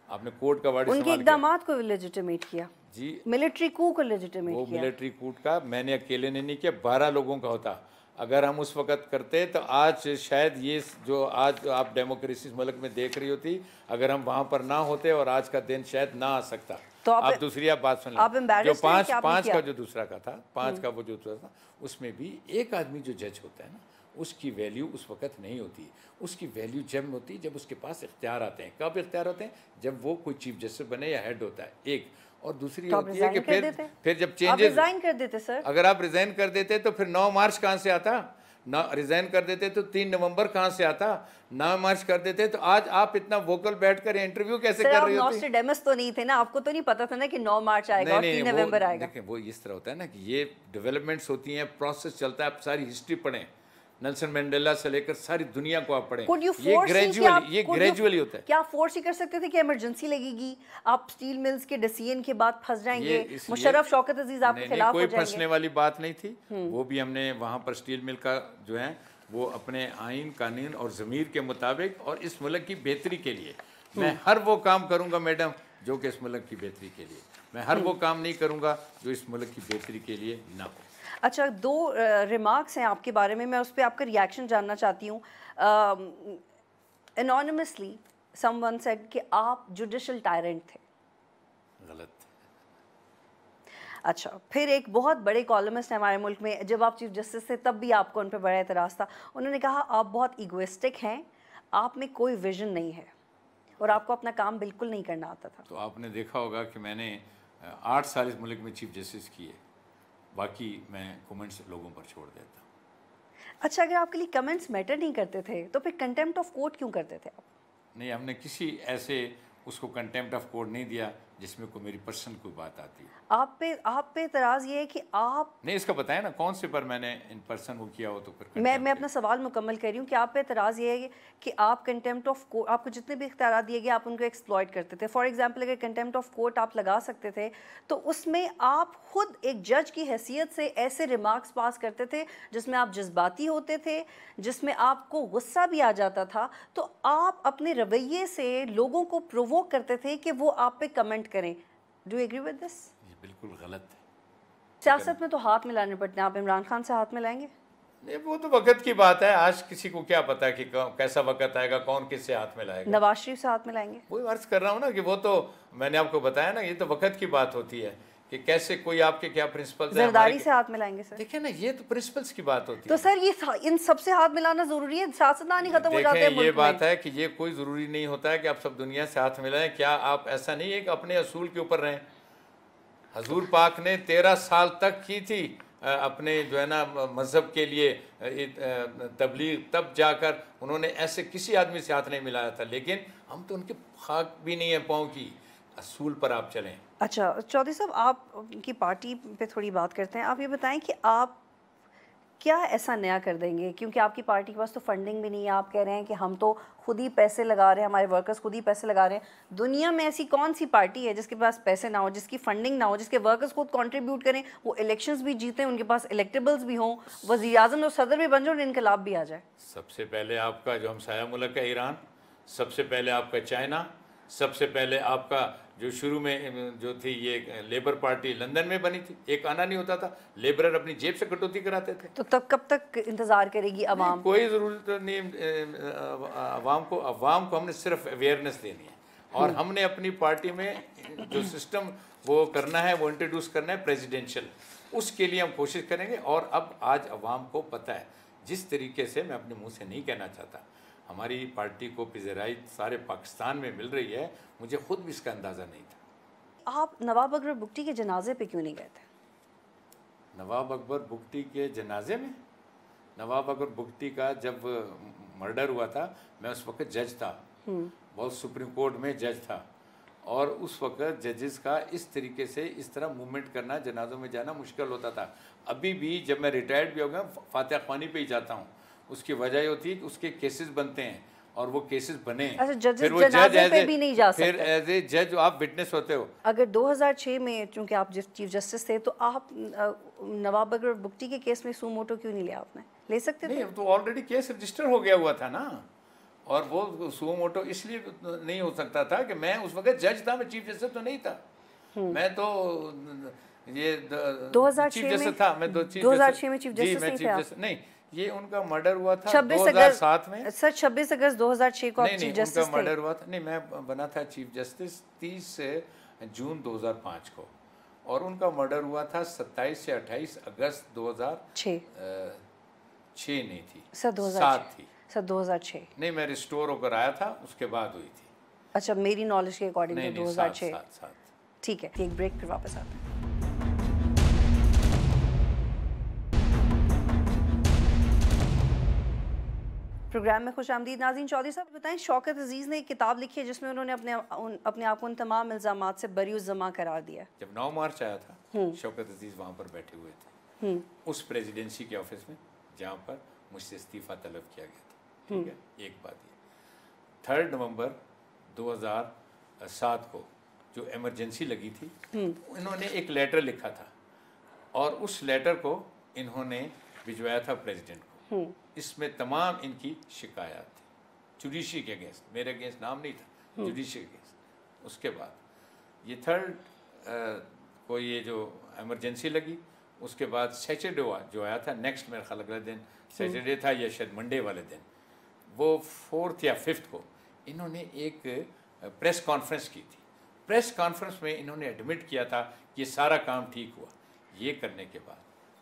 आपने कोर्ट का वर्ड उनके इक़दामात को लेजिटिमेट किया जी, मिलिट्री कू को लेजिटिमेट वो किया। मिलिट्री कूट का मैंने अकेले ने नहीं किया, 12 लोगों का होता। अगर हम उस वक्त करते तो आज शायद ये जो आज आप डेमोक्रेसी मुल्क में देख रही होती, अगर हम वहाँ पर ना होते और आज का दिन शायद ना आ सकता। तो आप दूसरी आप बात सुन लें, जो पाँच का जो दूसरा का था, 5 का वो जो दूसरा था, उसमें भी एक आदमी जो जज होता है ना, उसकी वैल्यू उस वक्त नहीं होती। उसकी वैल्यू जब होती जब उसके पास इख्तियार आते हैं। कब इख्तियार होते हैं? जब वो कोई चीफ जस्टिस बने या हेड होता है एक। और दूसरी तो आप होती है कि रिजाइन कर देते? फिर जब आप चेंजेस, रिजाइन कर देते सर? अगर आप रिजाइन कर देते तो फिर 9 मार्च कहाँ से आता? ना रिजाइन कर देते तो 3 नवंबर कहाँ से आता? 9 मार्च कर देते तो आज आप इतना वोकल बैठकर इंटरव्यू कैसे सर कर आप रही होती? नॉस्ट्रेडेमस तो नहीं थे ना, आपको तो नहीं पता था ना कि 9 मार्च आएगा और 3 वो नवंबर आएगा। देखें, वो इस तरह होता है ना कि ये डेवलपमेंट्स होती हैं, प्रोसेस चलता है। आप सारी हिस्ट्री पढ़ें, नेल्सन मंडेला से लेकर सारी दुनिया को आप पढ़ें। Could you ये force ग्रेजुअली होता है। क्या आप फोर्स ही कर सकते थे कि इमरजेंसी लगेगी, आप स्टील मिल्स के डिसीजन के बाद फंस जाएंगे, मुशर्रफ शौकत अजीज आपके खिलाफ हो कोई जाएंगे? फंसने वाली बात नहीं थी। वो भी हमने वहाँ पर स्टील मिल का जो है वो अपने आइन कानून और ज़मीर के मुताबिक और इस मुल्क की बेहतरी के लिए मैं हर वो काम करूँगा मैडम जो कि इस मुल्क की बेहतरी के लिए। मैं हर वो काम नहीं करूँगा जो इस मुल्क की बेहतरी के लिए ना हो। अच्छा, 2 रिमार्क्स हैं आपके बारे में, मैं उस पर आपका रिएक्शन जानना चाहती हूँ। एनोनिमसली समवन सेड कि आप जुडिशल टायरेंट थे। गलत। अच्छा, फिर एक बहुत बड़े कॉलमिस्ट हैं हमारे मुल्क में, जब आप चीफ जस्टिस थे तब भी आपको उन पर बड़ा एतराज़ था। उन्होंने कहा आप बहुत ईगोइस्टिक हैं, आप में कोई विजन नहीं है और आपको अपना काम बिल्कुल नहीं करना आता था। तो आपने देखा होगा कि मैंने 8 साल इस मुल्क में चीफ जस्टिस किए, बाकी मैं कमेंट्स लोगों पर छोड़ देता हूँ। अच्छा, अगर आपके लिए कमेंट्स मैटर नहीं करते थे तो फिर कंटेम्प्ट ऑफ कोर्ट क्यों करते थे आप? नहीं, हमने किसी ऐसे उसको कंटेम्प्ट ऑफ कोर्ट नहीं दिया जिसमें कोई मेरी पर्सन कोई बात आती है। आप पे एतराज़ ये है कि आप नहीं, इसका बताया ना कौन से पर मैंने इन पर्सन वो किया हो तो फिर मैं अपना सवाल मुकम्मल कर रही हूँ कि आप पे एतराज़ ये है कि आप कंटेम्प्ट ऑफ कोर्ट, आपको जितने भी इख्तियार दिए गए आप उनको एक्सप्लॉइट करते थे। फॉर एग्जांपल, अगर कंटेम्प्ट ऑफ कोर्ट आप लगा सकते थे तो उसमें आप खुद एक जज की हैसियत से ऐसे रिमार्क्स पास करते थे जिसमें आप जज्बाती होते थे, जिसमें आपको गुस्सा भी आ जाता था, तो आप अपने रवैये से लोगों को प्रोवोक करते थे कि वो आप पे कमेंट करें। Do you agree with this? ये बिल्कुल गलत है। सियासत में तो हाथ मिलाने पड़ते हैं, आप इमरान खान से हाथ मिलाएंगे? नहीं, वो तो वक्त की बात है। आज किसी को क्या पता है कि कैसा वक्त आएगा, कौन किससे हाथ मिलाएगा। नवाज शरीफ से हाथ मिलाएंगे? वही अर्ज कर रहा हूँ ना कि वो तो मैंने आपको बताया ना, ये तो वक्त की बात होती है कि कैसे कोई आपके क्या प्रिंसिपल्स हैं। जरदारी से हाथ मिलाएंगे सर? देखिए ना, ये तो प्रिंसिपल्स की बात होती तो है। सर ये इन सबसे हाथ मिलाना जरूरी है? सियासतदान ही खत्म हो जाते हैं ये मुल्क बात में। है कि ये कोई ज़रूरी नहीं होता है कि आप सब दुनिया से हाथ मिलाएं। क्या आप ऐसा नहीं है कि अपने असूल के ऊपर रहें? हजूर पाक ने 13 साल तक की थी अपने जो है ना मज़हब के लिए तबलीग, तब जाकर उन्होंने ऐसे किसी आदमी से हाथ नहीं मिलाया था। लेकिन हम तो उनके खाक भी नहीं है पाँव की। असूल पर आप चलें। अच्छा चौधरी साहब, आप की पार्टी पे थोड़ी बात करते हैं। आप ये बताएं कि आप क्या ऐसा नया कर देंगे, क्योंकि आपकी पार्टी के पास तो फंडिंग भी नहीं है। आप कह रहे हैं कि हम तो खुद ही पैसे लगा रहे हैं, हमारे वर्कर्स खुद ही पैसे लगा रहे हैं। दुनिया में ऐसी कौन सी पार्टी है जिसके पास पैसे ना हो, जिसकी फंडिंग ना हो, जिसके वर्कर्स खुद कंट्रीब्यूट करें, वो इलेक्शंस भी जीतें, उनके पास इलेक्टेबल्स भी हों, वज़ीर आज़म और सदर भी बन जाए और इनकलाब भी आ जाए? सबसे पहले आपका जो हमसाया मुल्क है ईरान, सबसे पहले आपका चाइना, सबसे पहले आपका जो शुरू में जो थी ये लेबर पार्टी लंदन में बनी थी। एक आना नहीं होता था, लेबरर अपनी जेब से कटौती कराते थे। तो तब कब तक इंतज़ार करेगी अवाम? कोई ज़रूरत नहीं। अवाम को हमने सिर्फ अवेयरनेस देनी है और हमने अपनी पार्टी में जो सिस्टम वो करना है, वो इंट्रोड्यूस करना है प्रेसिडेंशियल। उसके लिए हम कोशिश करेंगे। और अब आज अवाम को पता है, जिस तरीके से, मैं अपने मुँह से नहीं कहना चाहता, हमारी पार्टी को पिज़राई सारे पाकिस्तान में मिल रही है, मुझे खुद भी इसका अंदाज़ा नहीं था। आप नवाब अकबर बुगटी के जनाजे पे क्यों नहीं गए थे? नवाब अकबर बुगटी के जनाजे में? नवाब अकबर बुगटी का जब मर्डर हुआ था, मैं उस वक्त जज था, बहुत सुप्रीम कोर्ट में जज था। और उस वक्त जजेस का इस तरीके से इस तरह मूवमेंट करना, जनाजों में जाना मुश्किल होता था। अभी भी जब मैं रिटायर्ड भी हो गया, फातिहा ख्वानी पे ही जाता हूँ। उसकी वजह ये होती है कि उसके केसेस बनते हैं और वो केसेस बने, फिर वो जज पे भी नहीं जा सकते। फिर एज ए जज आप विटनेस होते हो। अगर 2006 में चूंकि आप चीफ जस्टिस थे, तो आप नवाब अकबर बुगटी के केस में सू मोटो क्यों नहीं लिया? आपने ले सकते थे। नहीं, तो ऑलरेडी केस रजिस्टर हो गया हुआ था ना, और वो सू मोटो इसलिए नहीं हो सकता था कि मैं उस वक्त जज था, मैं चीफ जस्टिस तो नहीं था। मैं तो ये 2006 जस्टिस था। मैं 2006 में चीफ जस्टिस नहीं, ये उनका मर्डर हुआ था 2007 में। सर 26 अगस्त 2006 को आप चीफ जस्टिस थे। उनका मर्डर हुआ था। नहीं, मैं बना था चीफ जस्टिस 30 जून 2005 को, और उनका मर्डर हुआ था 27 से 28 अगस्त 2006। नहीं थी सर, 2007 थी सर, 2006। नहीं, मैं रिस्टोर होकर आया था, उसके बाद हुई थी। अच्छा, मेरी नॉलेज के अकॉर्डिंग तो 2006। ठीक है, एक ब्रेक फिर वापस आते हैं। प्रोग्राम में खुश आमदीद नाज़रीन। चौधरी साहब बताएं, शौकत अजीज़ ने एक किताब लिखी है जिसमें उन्होंने अपने आप को उन तमाम इल्ज़ामात से बरी-उज़्ज़मा करार दिया। जब 9 मार्च आया था, शौकत अजीज़ वहाँ पर बैठे हुए थे उस प्रेसिडेंसी के ऑफिस में जहाँ पर मुझसे इस्तीफ़ा तलब किया गया था। ठीक है, एक बात ये 3 नवंबर 2007 को जो इमरजेंसी लगी थी, इन्होंने एक लेटर लिखा था और उस लेटर को इन्होंने भिजवाया था प्रेसिडेंट को। इसमें तमाम इनकी शिकायत थी जुडिशरी के अगेंस्ट, मेरे अगेंस्ट नाम नहीं था, जुडिशरी के अगेंस्ट। उसके बाद ये 3 को ये जो इमरजेंसी लगी, उसके बाद सैटरडे जो आया था, नेक्स्ट मेरे ख्याल अगले दिन सैटरडे था या शायद मंडे वाले दिन, वो 4th या 5th को इन्होंने एक प्रेस कॉन्फ्रेंस की थी। प्रेस कॉन्फ्रेंस में इन्होंने एडमिट किया था कि ये सारा काम ठीक हुआ। ये करने के बाद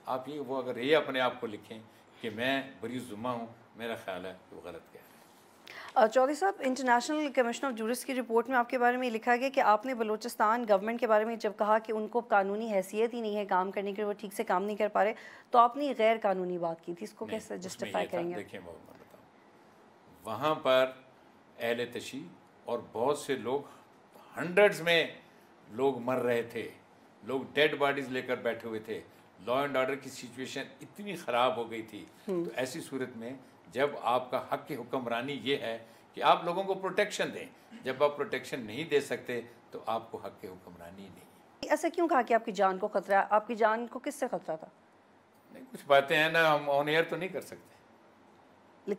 आप ये वो अगर ये अपने आप को लिखें कि मैं बरी-उज़्ज़मा हूँ, मेरा ख्याल है कि वो गलत कह रहे हैं। चौधरी साहब, इंटरनेशनल कमीशन ऑफ जूरिस्ट की रिपोर्ट में आपके बारे में लिखा गया कि आपने बलूचिस्तान गवर्नमेंट के बारे में जब कहा कि उनको कानूनी हैसियत ही नहीं है काम करने के लिए, वो ठीक से काम नहीं कर पा रहे, तो आपने गैर कानूनी बात की थी। इसको कैसे जस्टिफाई करेंगे? देखिए, मैं बताऊँ, वहाँ पर अहले तशी और बहुत से लोग, हंड्रेड्स में लोग मर रहे थे, लोग डेड बॉडीज लेकर बैठे हुए थे, लॉ एंड ऑर्डर की सिचुएशन इतनी ख़राब हो गई थी। तो ऐसी सूरत में जब आपका हक की हुक्मरानी ये है कि आप लोगों को प्रोटेक्शन दें, जब आप प्रोटेक्शन नहीं दे सकते तो आपको हक की हुक्मरानी नहीं। ऐसा क्यों कहा कि आपकी जान को खतरा है? आपकी जान को किससे खतरा था? नहीं, कुछ बातें हैं ना, हम ऑन एयर तो नहीं कर सकते।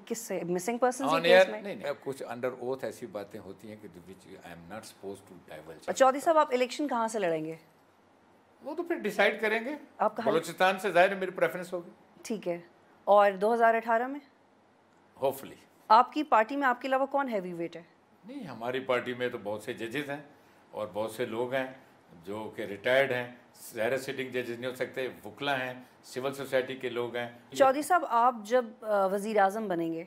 किससे? मिसिंग पर्सन ऑन एयर नहीं, कुछ अंडर ओथ ऐसी बातें होती हैं कि which I am not supposed to divulge. Chaudhary साहब, आप इलेक्शन कहाँ से लड़ेंगे? वो तो फिर डिसाइड करेंगे। आपका बलूचिस्तान से ज़ाहिर है मेरी प्रेफरेंस होगी। ठीक है। और 2018 में होपफुली। आपकी पार्टी में आपके अलावा कौन हैवी वेट है? नहीं, हमारी पार्टी में तो बहुत से जजेस हैं और बहुत से लोग हैं जो कि रिटायर्ड हैं। ज़ाहिर सिटिंग जजेस नहीं हो सकते, वकला हैं, सिविल सोसाइटी के लोग हैं। चौधरी साहब, आप जब वज़ीर आज़म बनेंगे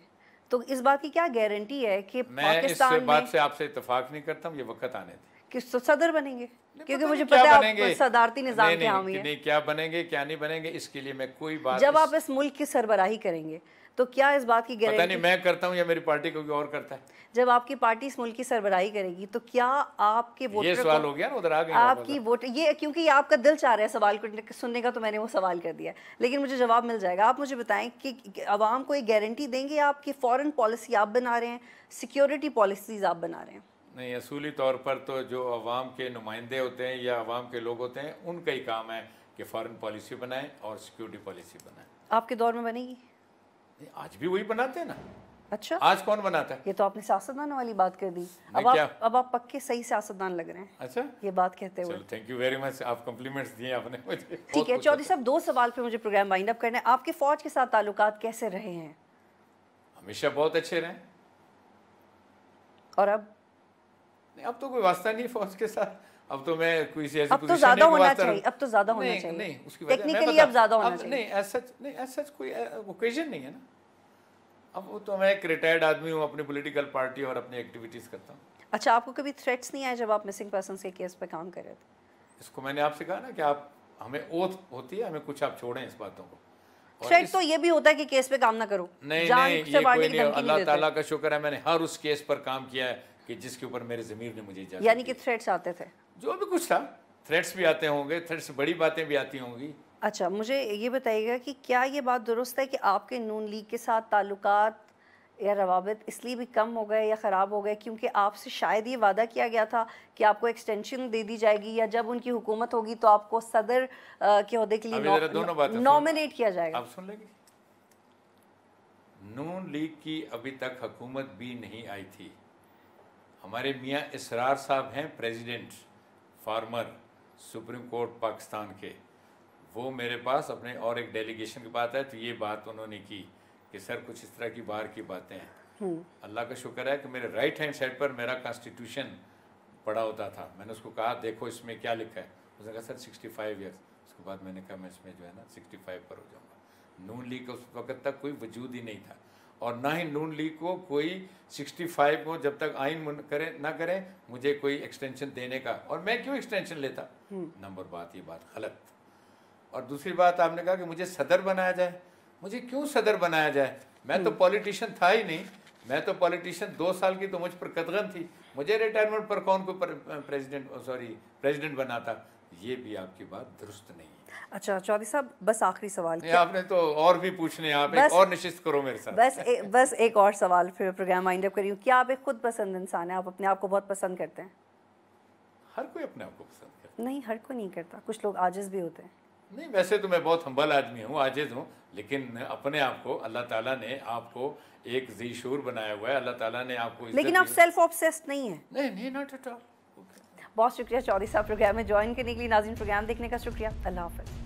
तो इस बात की क्या गारंटी है कि मैं इस बात से आपसे इत्तेफाक नहीं करता हूँ, ये वक्त आने थे कि सदर बनेंगे? क्योंकि मुझे पता है आप सदारती निज़ाम के हामी हैं। नहीं, क्या बनेंगे क्या नहीं बनेंगे इसके लिए मैं कोई बात। जब आप इस मुल्क की सरबराही करेंगे तो क्या इस बात की गारंटी? पता नहीं मैं करता हूँ या मेरी पार्टी कोई और करता है। जब आपकी पार्टी इस मुल्क की सरबराही करेगी तो क्या आपके वोटर, ये सवाल हो गया ना, उधर आ गए आपकी वोट, ये क्योंकि ये आपका दिल चाह रहा है सवाल को सुनने का, तो मैंने वो सवाल कर दिया, लेकिन मुझे जवाब मिल जाएगा। आप मुझे बताएं कि अवाम को एक गारंटी देंगे आप कि फॉरेन पॉलिसी आप बना रहे हैं, सिक्योरिटी पॉलिसीज आप बना रहे हैं? नहीं, असूली तौर पर तो जो अवाम के नुमाइंदे होते हैं या अवाम के लोग होते हैं, उनका ही काम है कि फॉरेन पॉलिसी बनाएं और सिक्योरिटी पॉलिसी बनाएं। आपके दौर में बनेगी? आज भी वही बनाते हैं ना। अच्छा, आज कौन बनाता है? ये तो आपने सियासतदान वाली बात कर दी। अब आप पक्के सही सियासतदान लग रहे हैं। अच्छा, ये बात कहते हुए थैंक यू वेरी मच, आप कॉम्प्लीमेंट्स दिए आपने मुझे। ठीक है चौधरी साहब, 2 सवाल पे मुझे प्रोग्राम वाइंड अप करना है। आपके फौज के साथ ताल्लुकात कैसे रहे हैं? हमेशा बहुत अच्छे रहे। और अब? नहीं, अब तो कोई वास्ता नहीं फौज के साथ। अब तो मैं कोई ऐसी अब तो ज्यादा होना चाहिए, अब तो ज्यादा होना चाहिए। नहीं, उसकी वजह टेक्निकली अब ज्यादा होना चाहिए। नहीं, ऐसा कोई ओकेजन नहीं है ना। अब वो तो मैं एक रिटायर्ड आदमी हूँ, अपनी पॉलिटिकल पार्टी और अपनी एक्टिविटीज़ करता हूँ। अच्छा, आपको कभी थ्रेट्स नहीं आए जब आप मिसिंग पर्सन के केस पे काम कर रहे थे? इसको मैंने आपसे कहा ना कि आप हमें ओथ होती है, हमें कुछ आप छोड़ें इस बातों को। थ्रेट तो ये भी होता है कि केस पे काम ना करो। नहीं, ये कोई नहीं। अल्लाह ताला का शुक्र है, मैंने हर उस केस पर काम किया है कि जिसके ऊपर मेरे ज़मीर ने मुझे इजाज़त दी। यानी कि थ्रेट्स आते थे? जो भी कुछ था, थ्रेट्स भी आते होंगे, थ्रेट्स बड़ी बातें भी आती होंगी। अच्छा, मुझे ये बताइएगा कि क्या ये बात दुरुस्त है कि आपके नून लीग के साथ ताल्लुकात या रवाबित इसलिए भी कम हो गए या ख़राब हो गए क्योंकि आपसे शायद ये वादा किया गया था कि आपको एक्सटेंशन दे दी जाएगी या जब उनकी हुकूमत होगी तो आपको सदर के ओहदे के लिए नॉमिनेट किया जाएगा? आप सुन लेंगे, नून लीग की अभी तक हुकूमत भी नहीं आई थी। हमारे मियाँ इसरार साहब हैं president farmer supreme court Pakistan के, वो मेरे पास अपने और एक डेलीगेशन के बात है तो ये बात उन्होंने की कि सर कुछ इस तरह की बाहर की बातें हैं। अल्लाह का शुक्र है कि मेरे राइट हैंड साइड पर मेरा कॉन्स्टिट्यूशन पड़ा होता था। मैंने उसको कहा देखो इसमें क्या लिखा है, उसने कहा सर 65 ईयर्स। उसके बाद मैंने कहा मैं इसमें जो है ना 65 पर हो जाऊँगा। नून लीग का उस वक्त तक कोई वजूद ही नहीं था और ना ही नून लीग को कोई 65 को जब तक आइन ना करें मुझे कोई एक्सटेंशन देने का, और मैं क्यों एक्सटेंशन लेता। नंबर बात, ये बात गलत। और दूसरी बात आपने कहा कि मुझे सदर बनाया जाए, मुझे क्यों सदर बनाया जाए, मैं तो पॉलिटिशियन था ही नहीं। मैं तो पॉलिटिशियन 2 साल की तो मुझ पर कदगन थी, मुझे रिटायरमेंट पर कौन को प्रेसिडेंट बना था। ये भी आपकी बात दुरुस्त नहीं है। अच्छा चौधरी साहब, बस आखिरी सवाल आपने तो और भी पूछने, आप एक और निश्चित करो मेरे साथ। बस एक और सवाल, फिर प्रोग्राम वाइंड अप करी हूँ। क्या आप एक खुद पसंद इंसान हैं? आप अपने आप को बहुत पसंद करते हैं? हर कोई अपने आप को पसंद करता है। नहीं, हर कोई नहीं करता, कुछ लोग आजिज भी होते हैं। नहीं, वैसे तो मैं बहुत हम्बल आदमी हूँ, आजिज हूँ, लेकिन अपने आप को अल्लाह ताला ने आपको एक ज़ीशूर बनाया हुआ है। अल्लाह ताला ने आपको, लेकिन आप सेल्फ ऑब्सेस्ड नहीं है? नहीं, नॉट एट ऑल। बहुत शुक्रिया चौधरी साहब प्रोग्राम में ज्वाइन करने के लिए। नाज़रीन, प्रोग्राम देखने का शुक्रिया। अल्लाह हाफ़िज़।